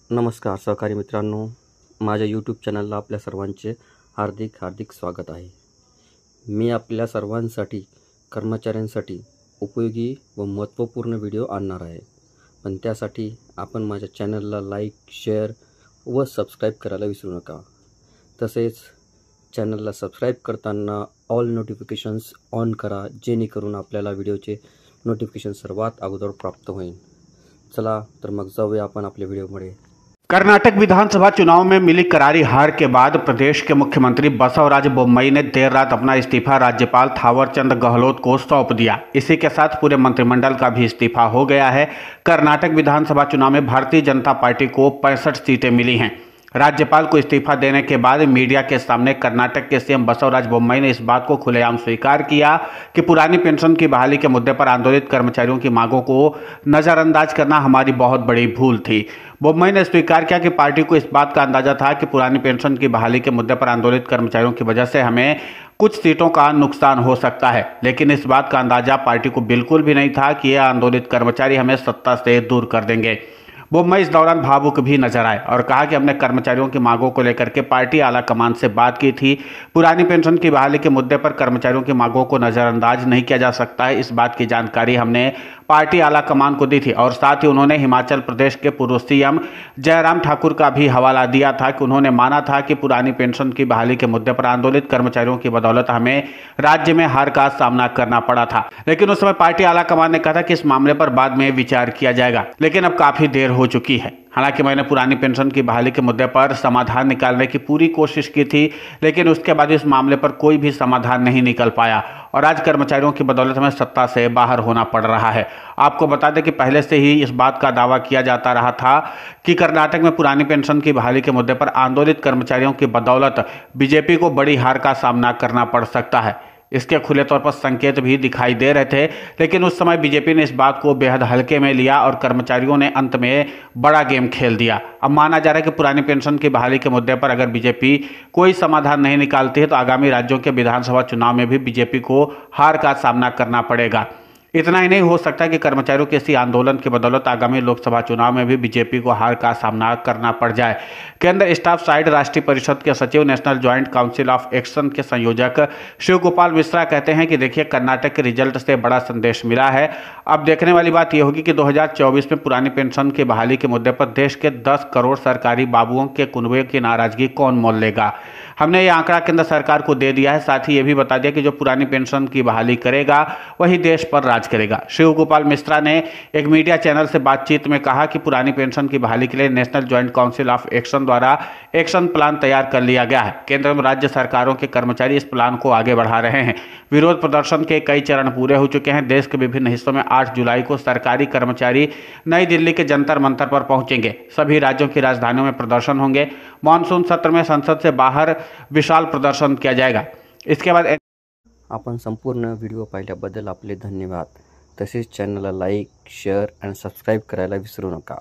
नमस्कार सहकारी मित्रांनो, माझ्या यूट्यूब चॅनलला आपल्या सर्वांचे हार्दिक स्वागत आहे। मी आपल्या सर्वांसाठी कर्मचाऱ्यांसाठी उपयोगी व महत्त्वपूर्ण व्हिडिओ आणणार आहे, पण त्यासाठी आपण माझ्या चॅनलला लाईक, शेअर व सबस्क्राईब करायला विसरू नका। तसेच चॅनलला सबस्क्राईब करताना ऑल नोटिफिकेशन्स ऑन करा, जेणेकरून आपल्याला व्हिडिओचे नोटिफिकेशन सर्वात अगोदर प्राप्त होईल। चला तर मग जाऊया आपण आपल्या व्हिडिओमध्ये। कर्नाटक विधानसभा चुनाव में मिली करारी हार के बाद प्रदेश के मुख्यमंत्री बसवराज बोम्मई ने देर रात अपना इस्तीफा राज्यपाल थावरचंद गहलोत को सौंप दिया। इसी के साथ पूरे मंत्रिमंडल का भी इस्तीफा हो गया है। कर्नाटक विधानसभा चुनाव में भारतीय जनता पार्टी को 65 सीटें मिली हैं। राज्यपाल को इस्तीफा देने के बाद मीडिया के सामने कर्नाटक के सीएम बसवराज बोम्मई ने इस बात को खुलेआम स्वीकार किया कि पुरानी पेंशन की बहाली के मुद्दे पर आंदोलित कर्मचारियों की मांगों को नजरअंदाज करना हमारी बहुत बड़ी भूल थी। बोम्मई ने स्वीकार किया कि पार्टी को इस बात का अंदाजा था कि पुरानी पेंशन की बहाली के मुद्दे पर आंदोलित कर्मचारियों की वजह से हमें कुछ सीटों का नुकसान हो सकता है, लेकिन इस बात का अंदाजा पार्टी को बिल्कुल भी नहीं था कि यह आंदोलित कर्मचारी हमें सत्ता से दूर कर देंगे। बोम्मई इस दौरान भावुक भी नजर आए और कहा कि हमने कर्मचारियों की मांगों को लेकर के पार्टी आला कमान से बात की थी। पुरानी पेंशन की बहाली के मुद्दे पर कर्मचारियों की मांगों को नजरअंदाज नहीं किया जा सकता है, इस बात की जानकारी हमने पार्टी आला कमान को दी थी। और साथ ही उन्होंने हिमाचल प्रदेश के पूर्व सीएम जयराम ठाकुर का भी हवाला दिया था कि उन्होंने माना था कि पुरानी पेंशन की बहाली के मुद्दे पर आंदोलित कर्मचारियों की बदौलत हमें राज्य में हार का सामना करना पड़ा था, लेकिन उस समय पार्टी आला कमान ने कहा था कि इस मामले पर बाद में विचार किया जाएगा। लेकिन अब काफी देर हो चुकी है। हालांकि मैंने पुरानी पेंशन की बहाली के मुद्दे पर समाधान निकालने की पूरी कोशिश की थी, लेकिन उसके बाद इस मामले पर कोई भी समाधान नहीं निकल पाया और आज कर्मचारियों की बदौलत हमें सत्ता से बाहर होना पड़ रहा है। आपको बता दें कि पहले से ही इस बात का दावा किया जाता रहा था कि कर्नाटक में पुरानी पेंशन की बहाली के मुद्दे पर आंदोलित कर्मचारियों की बदौलत बीजेपी को बड़ी हार का सामना करना पड़ सकता है। इसके खुले तौर पर संकेत भी दिखाई दे रहे थे, लेकिन उस समय बीजेपी ने इस बात को बेहद हल्के में लिया और कर्मचारियों ने अंत में बड़ा गेम खेल दिया। अब माना जा रहा है कि पुरानी पेंशन की बहाली के मुद्दे पर अगर बीजेपी कोई समाधान नहीं निकालती है तो आगामी राज्यों के विधानसभा चुनाव में भी बीजेपी को हार का सामना करना पड़ेगा। इतना ही नहीं, हो सकता है कि कर्मचारियों के इसी आंदोलन की बदौलत आगामी लोकसभा चुनाव में भी बीजेपी को हार का सामना करना पड़ जाए। केंद्र स्टाफ साइड राष्ट्रीय परिषद के सचिव, national joint council of action के संयोजक शिव गोपाल मिश्रा कहते हैं कि देखिए, कर्नाटक के रिजल्ट से बड़ा संदेश मिला है। अब देखने वाली बात यह होगी कि 2024 में पुरानी पेंशन की बहाली के मुद्दे पर देश के 10 करोड़ सरकारी बाबुओं के कुनबे की नाराजगी कौन मोल लेगा। हमने ये आंकड़ा केंद्र सरकार को दे दिया है, साथ ही ये भी बता दिया कि जो पुरानी पेंशन की बहाली करेगा वही देश पर राज करेगा। शिव गोपाल मिश्रा ने एक मीडिया चैनल से बातचीत में कहा कि पुरानी पेंशन की बहाली के लिए national joint council of action द्वारा एक्शन प्लान तैयार कर लिया गया है। केंद्र में राज्य सरकारों के कर्मचारी इस प्लान को आगे बढ़ा रहे हैं। विरोध प्रदर्शन के कई चरण पूरे हो चुके हैं। देश के विभिन्न हिस्सों में 8 जुलाई को सरकारी कर्मचारी नई दिल्ली के जंतर मंतर पर पहुंचेंगे। सभी राज्यों की राजधानियों में प्रदर्शन होंगे। मॉनसून सत्र में संसद से बाहर विशाल प्रदर्शन किया जाएगा। इसके बाद आपण संपूर्ण व्हिडिओ पाहिल्याबद्दल आपले धन्यवाद। तसेच चॅनलला लाईक, शेअर आणि सबस्क्राईब करायला विसरू नका।